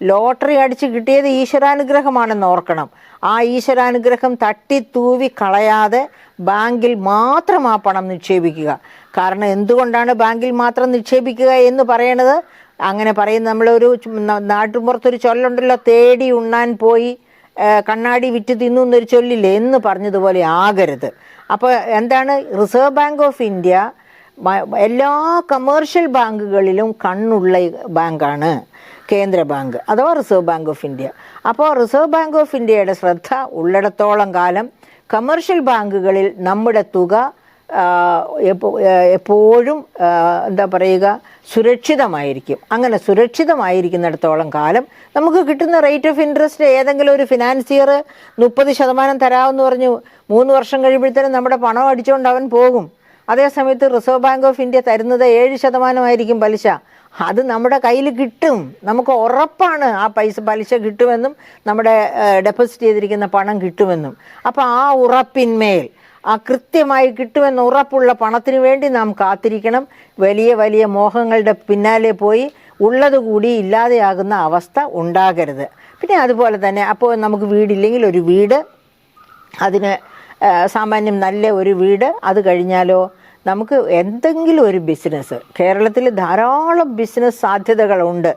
Lottery അടിച്ച് കിട്ടിയത് ഈശ്വരാനുഗ്രഹമാണെന്ന് ഓർക്കണം. ആ ഈശ്വരാനുഗ്രഹം തട്ടിത്തൂവി കളയാതെ ബാങ്കിൽ മാത്രം ആ പണം നിക്ഷേപിക്കുക. കാരണം എന്തുകൊണ്ടാണ് ബാങ്കിൽ മാത്രം നിക്ഷേപിക്കുക എന്ന് പറയണത്? അങ്ങനെ പറയുന്ന നമ്മളൊരു നാട്ടുമ്പുറത്തൊരു ചൊല്ലുണ്ടല്ലോ, തേടി ഉണ്ണാൻ പോയി കണ്ണാടി വിറ്റ് തിന്നു എന്നൊരു ചൊല്ലില്ലേ, എന്ന് പറഞ്ഞതുപോലെ ആകരുത്. അപ്പോൾ എന്താണ്, റിസർവ് ബാങ്ക് ഓഫ് ഇന്ത്യ എല്ലാ കമേർഷ്യൽ ബാങ്കുകളിലും കണ്ണുള്ള ബാങ്കാണ് കേന്ദ്ര ബാങ്ക് അഥവാ റിസർവ് ബാങ്ക് ഓഫ് ഇന്ത്യ. അപ്പോൾ റിസർവ് ബാങ്ക് ഓഫ് ഇന്ത്യയുടെ ശ്രദ്ധ ഉള്ളിടത്തോളം കാലം കമേർഷ്യൽ ബാങ്കുകളിൽ നമ്മുടെ തുക എപ്പോഴും എന്താ പറയുക, സുരക്ഷിതമായിരിക്കും. അങ്ങനെ സുരക്ഷിതമായിരിക്കുന്നിടത്തോളം കാലം നമുക്ക് കിട്ടുന്ന റേറ്റ് ഓഫ് ഇൻട്രസ്റ്റ്, ഏതെങ്കിലും ഒരു ഫിനാൻസിയർ 30% തരാമെന്ന് പറഞ്ഞു 3 വർഷം കഴിയുമ്പോഴത്തേനും നമ്മുടെ പണം അടിച്ചുകൊണ്ട് അവൻ പോകും. അതേസമയത്ത് റിസർവ് ബാങ്ക് ഓഫ് ഇന്ത്യ തരുന്നത് 7% പലിശ. അത് നമ്മുടെ കയ്യിൽ കിട്ടും, നമുക്ക് ഉറപ്പാണ്. ആ പലിശ കിട്ടുമെന്നും നമ്മുടെ ഡെപ്പോസിറ്റ് ചെയ്തിരിക്കുന്ന പണം കിട്ടുമെന്നും. അപ്പോൾ ആ ഉറപ്പിന്മേൽ, ആ കൃത്യമായി കിട്ടുമെന്ന് ഉറപ്പുള്ള പണത്തിന് വേണ്ടി നാം കാത്തിരിക്കണം. വലിയ വലിയ മോഹങ്ങളുടെ പിന്നാലെ പോയി ഉള്ളത് കൂടി ഇല്ലാതെയാകുന്ന അവസ്ഥ ഉണ്ടാകരുത്. പിന്നെ അതുപോലെ തന്നെ അപ്പോൾ നമുക്ക് വീടില്ലെങ്കിൽ ഒരു വീട്, അതിന് സാമാന്യം നല്ല ഒരു വീട്, അത് കഴിഞ്ഞാലോ നമുക്ക് എന്തെങ്കിലും ഒരു ബിസിനസ്. കേരളത്തിൽ ധാരാളം ബിസിനസ് സാധ്യതകളുണ്ട്.